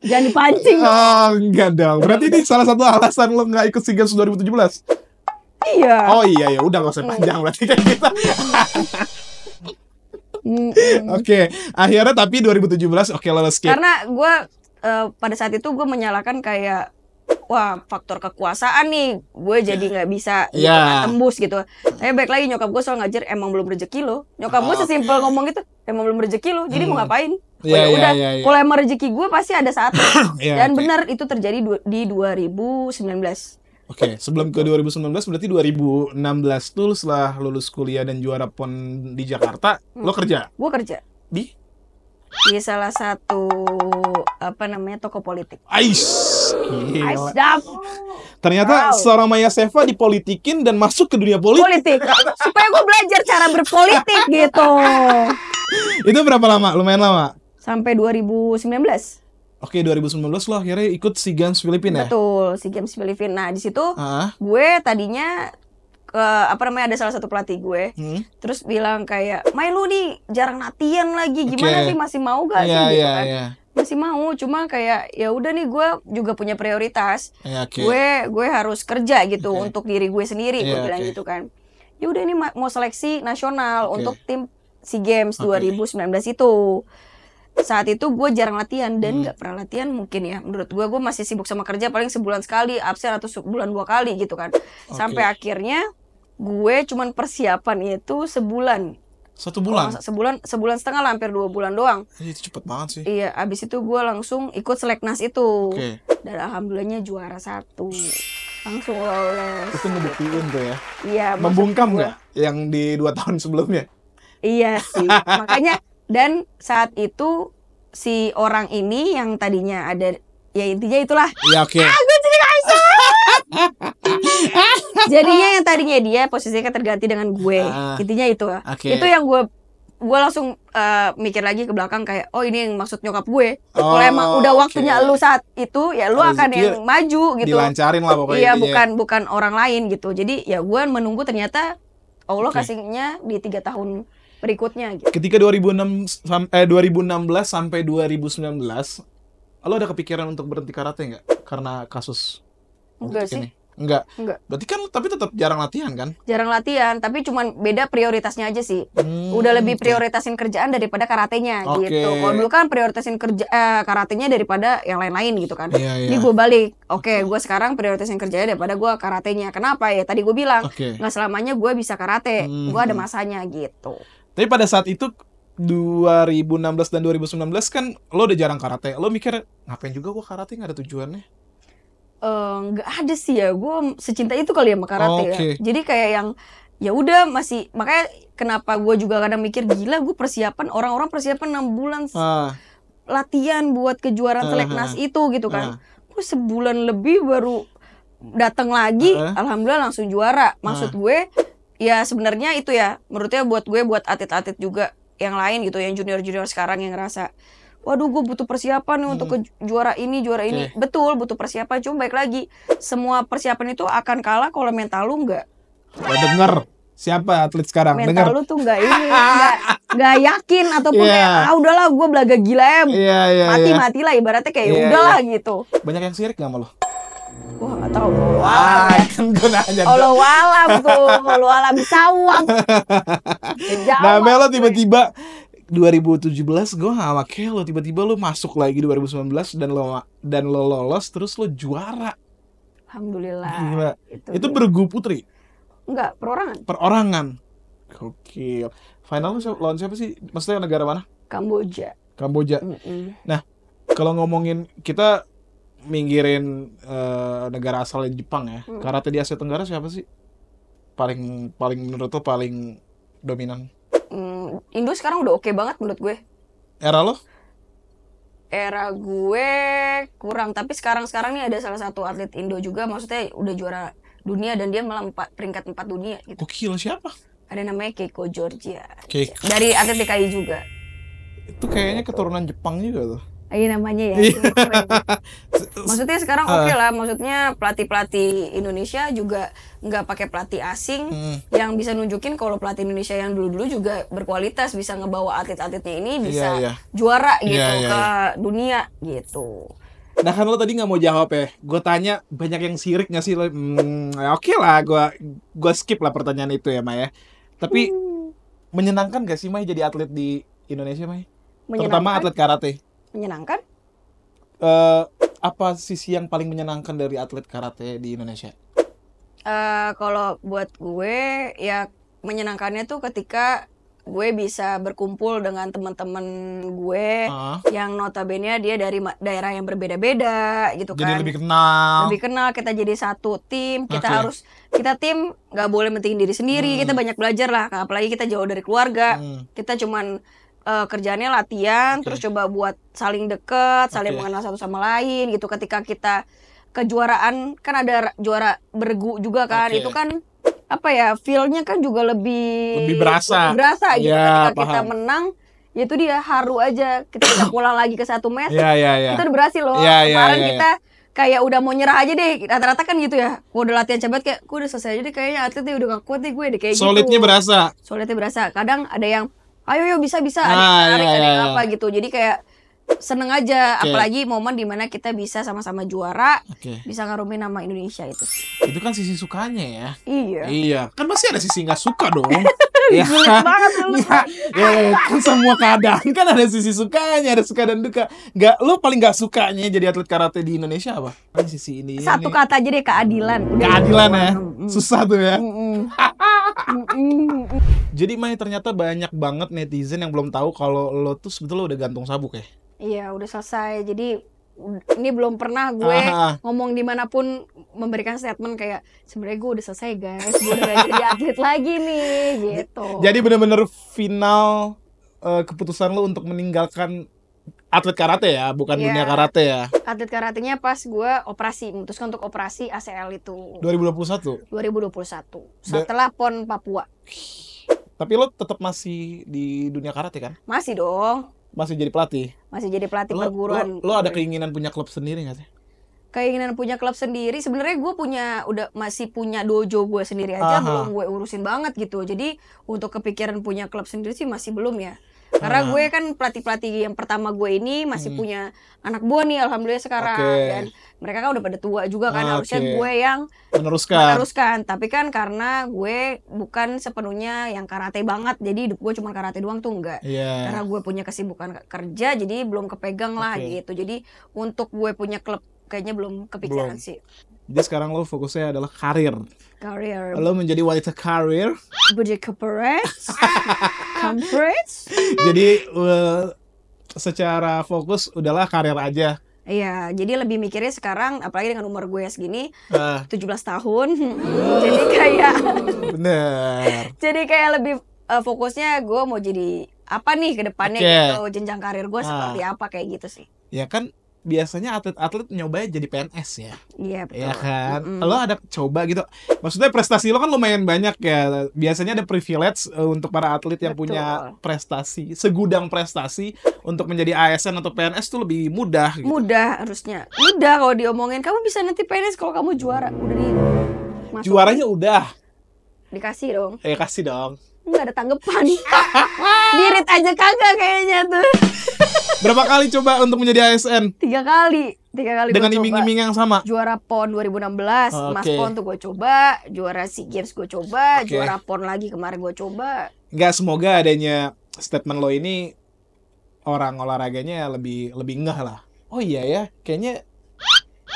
Speaker 1: Jangan dipancing.
Speaker 2: Oh, enggak dong. Berarti ini salah satu alasan lo nggak ikut SEA Games 2017.
Speaker 1: Iya.
Speaker 2: Oh iya ya, udah nggak usah panjang berarti kayak gitu. Oke, akhirnya tapi 2017 lolos skip.
Speaker 1: Karena gue pada saat itu gue menyalahkan kayak wah faktor kekuasaan nih, gue jadi nggak bisa gitu, tembus gitu. Tapi baik lagi nyokap gue selalu ngajar emang belum rezeki lo. Nyokap gue sesimpel ngomong gitu, emang belum rezeki lo, jadi mau ngapain? Udah, kalau emang rezeki gue pasti ada saatnya. Dan benar itu terjadi di 2019.
Speaker 2: Oke, sebelum ke 2019 berarti 2016 tuh setelah lulus kuliah dan juara PON di Jakarta, lo kerja?
Speaker 1: Gue kerja.
Speaker 2: Di
Speaker 1: salah satu toko politik.
Speaker 2: Ais,
Speaker 1: gila.
Speaker 2: Ternyata seorang Maya Seva dipolitikin dan masuk ke dunia politik.
Speaker 1: Supaya gue belajar cara berpolitik gitu.
Speaker 2: Itu berapa lama? Lumayan lama.
Speaker 1: Sampai 2019.
Speaker 2: Oke, 2019 lo akhirnya ikut SEA Games Filipina.
Speaker 1: Betul, SEA Games Filipina. Nah, di situ gue tadinya ada salah satu pelatih gue. Terus bilang kayak, "Mai lu nih jarang latihan lagi. Gimana sih, masih mau gak sih?" gitu kan. Masih mau, cuma kayak ya udah nih gue juga punya prioritas. Gue harus kerja gitu untuk diri gue sendiri, gue bilang gitu kan. Ya udah ini mau seleksi nasional untuk tim SEA Games 2019 itu. Saat itu gue jarang latihan dan nggak pernah latihan mungkin ya, menurut gue masih sibuk sama kerja, paling sebulan sekali absen atau sebulan 2 kali gitu kan. Sampai akhirnya gue cuman persiapan itu sebulan.
Speaker 2: 1 bulan?
Speaker 1: Sebulan setengah lah, hampir 2 bulan doang.
Speaker 2: Itu cepet banget sih.
Speaker 1: Iya, abis itu gue langsung ikut seleknas itu. Dan alhamdulillahnya juara 1. Langsung lolos.
Speaker 2: Itu ngebuktiin tuh ya?
Speaker 1: Iya.
Speaker 2: Membungkam nggak yang di 2 tahun sebelumnya?
Speaker 1: Iya sih, makanya. Dan saat itu si orang ini yang tadinya ada, ya intinya itulah.
Speaker 2: Iya, oke.
Speaker 1: Gue jadi gak bisa. Jadinya yang tadinya dia posisinya terganti dengan gue. Intinya itu. Itu yang gue gue langsung mikir lagi ke belakang kayak, oh ini yang maksud nyokap gue.
Speaker 2: Oh,
Speaker 1: Kalau emang udah waktunya
Speaker 2: oke.
Speaker 1: lu saat itu, ya lu akan
Speaker 2: Rezeki
Speaker 1: yang maju gitu.
Speaker 2: Dilancarin lah pokoknya.
Speaker 1: Iya,
Speaker 2: intinya.
Speaker 1: bukan orang lain gitu. Jadi ya gue menunggu, ternyata Allah
Speaker 2: Oke.
Speaker 1: kasihnya di 3 tahun berikutnya gitu.
Speaker 2: Ketika 2016 sampai 2019, lo ada kepikiran untuk berhenti karate nggak? Karena kasus
Speaker 1: Enggak
Speaker 2: politik
Speaker 1: sih.
Speaker 2: ini? Enggak.
Speaker 1: Enggak.
Speaker 2: Berarti kan tapi tetap jarang latihan kan?
Speaker 1: Jarang latihan, tapi cuman beda prioritasnya aja sih.
Speaker 2: Hmm,
Speaker 1: Udah lebih
Speaker 2: oke.
Speaker 1: prioritasin kerjaan daripada karatenya
Speaker 2: Oke.
Speaker 1: gitu. Kalau dulu kan prioritasin karatenya daripada yang lain-lain gitu kan.
Speaker 2: Iya,
Speaker 1: Ini
Speaker 2: iya.
Speaker 1: gue balik. Oke, gue sekarang prioritasin kerjanya daripada gue karatenya. Kenapa ya? Tadi gue bilang
Speaker 2: Oke.
Speaker 1: nggak selamanya gue bisa karate.
Speaker 2: Hmm.
Speaker 1: Gue ada masanya gitu.
Speaker 2: Tapi pada saat itu 2016 dan 2019 kan lo udah jarang karate. Lo mikir ngapain juga gua karate, nggak ada tujuannya?
Speaker 1: Nggak ada sih ya, gue secinta itu kali ya sama karate ya.
Speaker 2: Oke.
Speaker 1: Jadi kayak yang ya udah masih, makanya kenapa gue juga kadang mikir gila, gue persiapan, orang-orang persiapan 6 bulan latihan buat kejuaraan seleknas itu gitu kan. Gue sebulan lebih baru datang lagi, alhamdulillah langsung juara. Maksud gue ya sebenarnya itu ya, menurutnya buat gue, buat atlet-atlet juga yang lain gitu, yang junior-junior sekarang yang ngerasa waduh gue butuh persiapan nih untuk ke juara ini. Betul, butuh persiapan. Cuma baik lagi, semua persiapan itu akan kalah kalau mental lu nggak.
Speaker 2: Lo denger siapa atlet sekarang?
Speaker 1: Mental
Speaker 2: Denger.
Speaker 1: lu tuh nggak ini, nggak yakin ataupun kayak udahlah gue belaga gila ya, mati lah ibaratnya kayak udahlah gitu.
Speaker 2: Banyak yang sirik nggak sama lo?
Speaker 1: Wah nggak tahu. Walam.
Speaker 2: Kan gue nanya.
Speaker 1: Allah walam tuh, Allah walam sawang.
Speaker 2: Nah, Melo tiba-tiba 2017 gue sama kayak lo, tiba-tiba lo masuk lagi 2019 dan lo lolos, terus lo juara.
Speaker 1: Alhamdulillah.
Speaker 2: Gila. Itu
Speaker 1: dia.
Speaker 2: bergu putri?
Speaker 1: Enggak, perorangan.
Speaker 2: Perorangan. Gokil. Final lo lawan siapa sih? Maksudnya negara mana?
Speaker 1: Kamboja.
Speaker 2: Nah, kalau ngomongin, kita minggirin negara asalnya Jepang ya. Karate di Asia Tenggara siapa sih? Paling menurut lo paling dominan?
Speaker 1: Indo sekarang udah oke banget menurut gue.
Speaker 2: Era lo?
Speaker 1: Era gue kurang, tapi sekarang nih ada salah satu atlet Indo juga, maksudnya udah juara dunia dan dia malah peringkat 4 dunia gitu.
Speaker 2: Gokil, siapa?
Speaker 1: Ada namanya Keiko Georgia.
Speaker 2: Keiko.
Speaker 1: Dari atlet DKI juga.
Speaker 2: Itu kayaknya keturunan Jepang juga tuh.
Speaker 1: Namanya ya. Maksudnya sekarang oke lah, maksudnya pelatih Indonesia juga nggak pakai pelatih asing yang bisa nunjukin kalau pelatih Indonesia yang dulu-dulu juga berkualitas, bisa ngebawa atlet-atletnya ini bisa juara gitu ke dunia gitu.
Speaker 2: Nah kan lo tadi nggak mau jawab ya, gue tanya banyak yang sirik nggak sih lo? Oke lah, gue skip lah pertanyaan itu ya Maya. Tapi menyenangkan gak sih Maya jadi atlet di Indonesia Maya? Terutama atlet karate.
Speaker 1: Menyenangkan?
Speaker 2: Apa sisi yang paling menyenangkan dari atlet karate di Indonesia?
Speaker 1: Kalau buat gue ya menyenangkannya tuh ketika gue bisa berkumpul dengan teman-teman gue yang notabene dia dari daerah yang berbeda-beda gitu kan.
Speaker 2: Jadi lebih kenal. Kita jadi satu tim.
Speaker 1: Kita tim nggak boleh mentingin diri sendiri. Kita banyak belajar lah. Apalagi kita jauh dari keluarga. Kita cuman kerjaannya latihan, terus coba buat saling deket, saling mengenal satu sama lain gitu. Ketika kita kejuaraan kan ada juara bergu juga kan, itu kan apa ya, feel-nya kan juga lebih
Speaker 2: berasa
Speaker 1: gitu. Ketika kita menang, ya itu dia haru aja. Kita pulang lagi ke satu match, kita udah berhasil loh. Kemarin kita kayak udah mau nyerah aja deh, rata-rata kan gitu ya. Gue udah latihan cabat kayak, gue udah selesai aja deh, kayaknya atletnya udah gak kuat deh gue deh kayak
Speaker 2: Solidnya
Speaker 1: gitu. Solidnya berasa. Kadang ada yang ayo bisa, ada yang tarik, ada yang apa gitu. Jadi kayak seneng aja, apalagi momen dimana kita bisa sama-sama juara, bisa ngarumin nama Indonesia itu.
Speaker 2: Itu kan sisi sukanya ya.
Speaker 1: Iya.
Speaker 2: Kan pasti ada sisi nggak suka dong.
Speaker 1: Sulit banget lu.
Speaker 2: Kan semua keadaan kan ada sisi sukanya, ada suka dan duka. Lo paling nggak sukanya jadi atlet karate di Indonesia apa? Sisi ini.
Speaker 1: Satu kata aja deh, keadilan.
Speaker 2: Keadilan ya. Susah tuh ya. Jadi Mai, ternyata banyak banget netizen yang belum tahu kalau lo tuh sebetulnya udah gantung sabuk ya.
Speaker 1: Iya, udah selesai. Jadi ini belum pernah gue ngomong dimanapun memberikan statement kayak sebenarnya gue udah selesai guys, gue udah gak jadi atlet lagi nih gitu.
Speaker 2: Jadi bener-bener final keputusan lo untuk meninggalkan atlet karate ya, bukan dunia karate ya.
Speaker 1: Atlet karatenya pas gue memutuskan untuk operasi ACL itu
Speaker 2: 2021
Speaker 1: setelah PON Papua.
Speaker 2: Tapi lo tetap masih di dunia karate kan?
Speaker 1: Masih dong.
Speaker 2: Masih jadi pelatih?
Speaker 1: Masih jadi pelatih perguruan.
Speaker 2: Lo ada keinginan punya klub sendiri nggak sih?
Speaker 1: Keinginan punya klub sendiri, sebenarnya gue masih punya dojo gue sendiri aja, belum gue urusin banget gitu. Jadi untuk kepikiran punya klub sendiri sih masih belum ya. Karena gue kan pelatih yang pertama gue ini masih punya anak buah nih, alhamdulillah sekarang. Dan mereka kan udah pada tua juga kan, harusnya gue yang meneruskan. Tapi kan karena gue bukan sepenuhnya yang karate banget, jadi hidup gue cuma karate doang tuh enggak. Karena gue punya kesibukan kerja, jadi belum kepegang lah gitu. Jadi untuk gue punya klub kayaknya belum kepikiran sih.
Speaker 2: Jadi sekarang lo fokusnya adalah karir. Lo menjadi wanita karir.
Speaker 1: Budi Kampret.
Speaker 2: Jadi secara fokus udahlah karir aja.
Speaker 1: Iya, jadi lebih mikirnya sekarang, apalagi dengan umur gue segini, 17 tahun. Jadi kayak
Speaker 2: bener.
Speaker 1: Jadi kayak lebih fokusnya gue mau jadi apa nih ke depannya gitu, jenjang karir gue seperti apa kayak gitu sih.
Speaker 2: Ya kan biasanya atlet-atlet nyobain jadi PNS ya.
Speaker 1: Iya betul.
Speaker 2: Ya kan. Lo ada coba gitu. Maksudnya prestasi lo kan lumayan banyak ya. Biasanya ada privilege untuk para atlet yang punya prestasi, segudang prestasi untuk menjadi ASN atau PNS tuh lebih mudah gitu.
Speaker 1: Mudah harusnya. Mudah kalau diomongin, kamu bisa nanti PNS kalau kamu juara. Udah
Speaker 2: Juaranya udah.
Speaker 1: Dikasih dong.
Speaker 2: Kasih dong.
Speaker 1: Nggak ada tanggapan. Dirit aja kagak kayaknya tuh.
Speaker 2: Berapa kali coba untuk menjadi ASN?
Speaker 1: 3 kali.
Speaker 2: Dengan iming-iming yang sama?
Speaker 1: Juara PON 2016, Mas PON tuh gue coba. Juara SEA Games gue coba. Juara PON lagi kemarin gue coba.
Speaker 2: Nggak, semoga adanya statement lo ini orang olahraganya lebih ngeh lah. Oh iya ya, kayaknya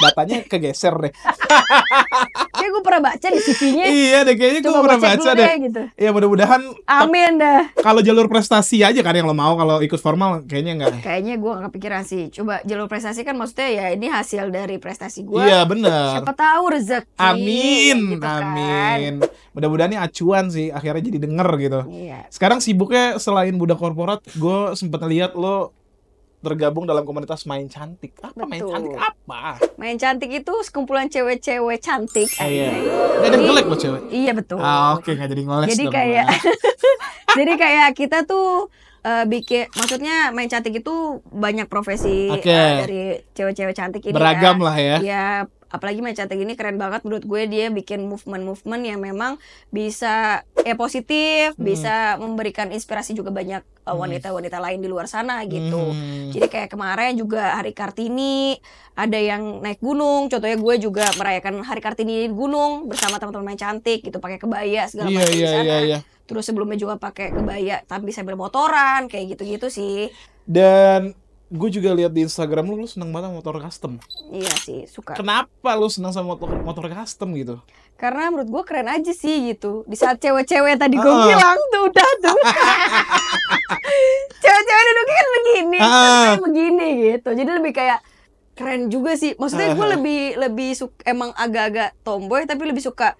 Speaker 2: datanya kegeser deh.
Speaker 1: Kayak gue pernah baca di CV-nya.
Speaker 2: Iya deh, kayaknya gue pernah baca deh. Gitu. Ya mudah-mudahan.
Speaker 1: Amin dah.
Speaker 2: Kalau jalur prestasi aja kan yang lo mau, kalau ikut formal kayaknya enggak.
Speaker 1: Kayaknya gue gak kepikiran sih. Coba jalur prestasi kan maksudnya ya ini hasil dari prestasi gue.
Speaker 2: Iya benar.
Speaker 1: Siapa tahu rezeki.
Speaker 2: Amin,
Speaker 1: gitu
Speaker 2: amin. Kan. Mudah-mudahan ini acuan sih, akhirnya jadi denger gitu.
Speaker 1: Iya.
Speaker 2: Sekarang sibuknya selain budak korporat, gue sempet lihat lo tergabung dalam komunitas main cantik. Apa? Betul. Main cantik apa?
Speaker 1: Main cantik itu sekumpulan cewek-cewek cantik.
Speaker 2: Iya. Dan jelek lo cewek.
Speaker 1: Iya betul.
Speaker 2: Oke, nggak jadi ngoles.
Speaker 1: Jadi kayak, jadi kayak kita tuh bikin, maksudnya main cantik itu banyak profesi dari cewek-cewek cantik ini.
Speaker 2: Beragam lah ya.
Speaker 1: Ya, apalagi main cantik ini keren banget menurut gue. Dia bikin movement yang memang bisa positif, bisa memberikan inspirasi juga banyak wanita-wanita lain di luar sana gitu. Jadi kayak kemarin juga Hari Kartini, ada yang naik gunung. Contohnya gue juga merayakan Hari Kartini di gunung bersama teman-teman main cantik gitu, pakai kebaya segala macam di sana. Iya. Terus sebelumnya juga pakai kebaya tapi sambil motoran, kayak gitu-gitu sih.
Speaker 2: Dan gue juga lihat di Instagram lu seneng banget motor custom.
Speaker 1: Iya sih, suka.
Speaker 2: Kenapa lu seneng sama motor custom gitu?
Speaker 1: Karena menurut gue keren aja sih gitu. Di saat cewek-cewek tadi gue bilang tuh udah tuh. Cewek-cewek duduknya kan begini, begini gitu. Jadi lebih kayak keren juga sih. Maksudnya gue lebih suka, emang agak-agak tomboy tapi lebih suka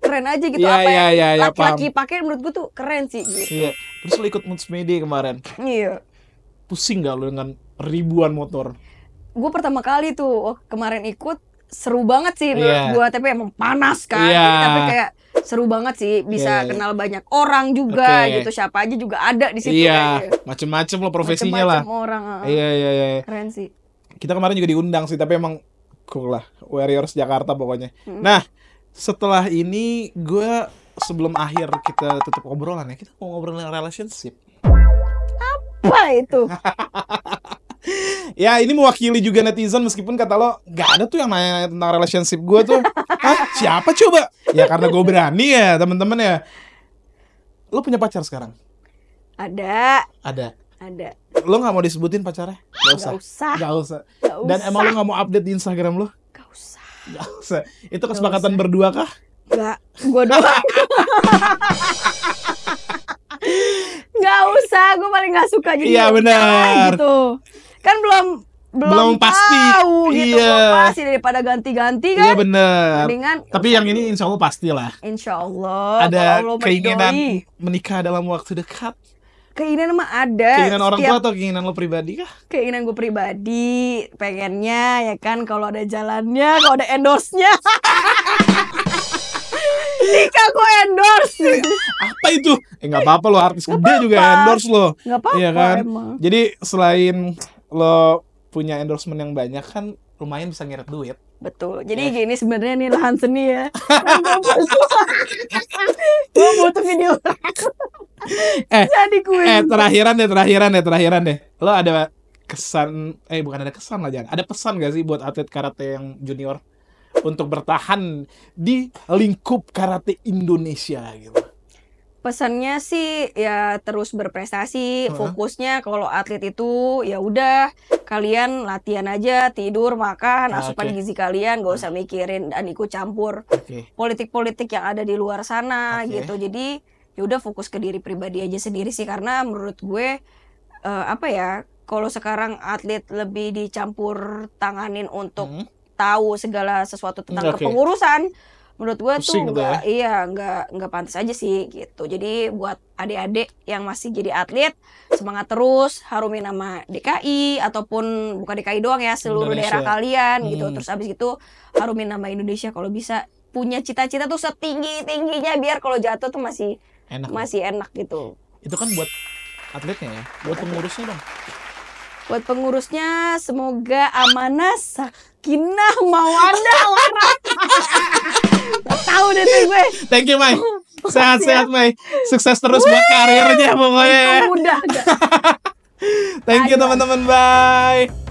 Speaker 1: keren aja gitu. Laki-laki pakai menurut gue tuh keren sih gitu.
Speaker 2: Iya. Terus lu ikut Multimedia kemarin.
Speaker 1: Iya.
Speaker 2: Pusing gak lu dengan ribuan motor?
Speaker 1: Gue pertama kali tuh kemarin ikut, seru banget sih menurut gue, tapi emang panas kan. Tapi kayak seru banget sih, bisa kenal banyak orang juga gitu, siapa aja juga ada di situ.
Speaker 2: Macem-macem lo profesinya lah.
Speaker 1: Macem-macem orang.
Speaker 2: Iya.
Speaker 1: Keren sih.
Speaker 2: Kita kemarin juga diundang sih, tapi emang cool lah, Warriors Jakarta pokoknya. Nah, setelah ini gue sebelum akhir kita tutup obrolan ya, kita mau ngobrolin relationship.
Speaker 1: Apa itu?
Speaker 2: Ya ini mewakili juga netizen, meskipun kata lo gak ada tuh yang nanya tentang relationship gue tuh. Hah? Siapa coba? Ya karena gue berani ya temen-temen ya. Lo punya pacar sekarang?
Speaker 1: Ada.
Speaker 2: Lo gak mau disebutin pacarnya? Gak usah. Dan emang lo gak mau update di Instagram lo?
Speaker 1: Gak
Speaker 2: usah. Itu kesepakatan berdua kah?
Speaker 1: Gak, gue doang. Gak usah, gue paling gak suka jadi.
Speaker 2: Iya benar.
Speaker 1: Gitu. Kan belum
Speaker 2: pasti
Speaker 1: tahu gitu. Belum pasti, daripada ganti-ganti kan.
Speaker 2: Iya benar.
Speaker 1: Mendingan
Speaker 2: tapi yang ini insya Allah pasti lah.
Speaker 1: Insya Allah.
Speaker 2: Ada keinginan menikah dalam waktu dekat?
Speaker 1: Keinginan mah ada.
Speaker 2: Keinginan orang tua atau keinginan lo pribadi kah?
Speaker 1: Keinginan gue pribadi, pengennya ya kan kalau ada jalannya, kalau ada endorse-nya. Nikah gue endorse.
Speaker 2: Apa itu? Nggak apa-apa lo, artis gede juga endorse lo.
Speaker 1: Nggak apa-apa
Speaker 2: Iya kan?
Speaker 1: emang.
Speaker 2: Jadi selain lo punya endorsement yang banyak kan lumayan bisa ngeret duit.
Speaker 1: Betul. Jadi gini sebenarnya nih lahan seni ya. Gue butuh video. Jadi gue.
Speaker 2: Terakhiran deh. Lo ada kesan, bukan ada kesan lah, jangan. Ada pesan gak sih buat atlet karate yang junior untuk bertahan di lingkup karate Indonesia gitu?
Speaker 1: Pesannya sih ya terus berprestasi, fokusnya kalau atlet itu ya udah kalian latihan aja, tidur, makan, asupan gizi kalian, gak usah mikirin dan ikut campur politik-politik yang ada di luar sana gitu. Jadi ya udah fokus ke diri pribadi aja sendiri sih, karena menurut gue kalau sekarang atlet lebih dicampur tanganin untuk tahu segala sesuatu tentang kepengurusan. Menurut gue tuh nggak pantas aja sih gitu. Jadi buat adik-adik yang masih jadi atlet, semangat terus, harumin nama DKI ataupun bukan DKI doang ya, seluruh daerah kalian gitu. Terus abis itu harumin nama Indonesia, kalau bisa punya cita-cita tuh setinggi-tingginya biar kalau jatuh tuh masih enak gitu.
Speaker 2: Itu kan buat atletnya ya, buat pengurusnya dong.
Speaker 1: Buat pengurusnya semoga amanah, sakinah, mawadah, warahmah. Tahu deh tuh gue.
Speaker 2: Thank you, Mai. Sehat-sehat, Mai. Sukses terus buat karirnya pokoknya.
Speaker 1: Mudah.
Speaker 2: Thank you teman-teman. Bye.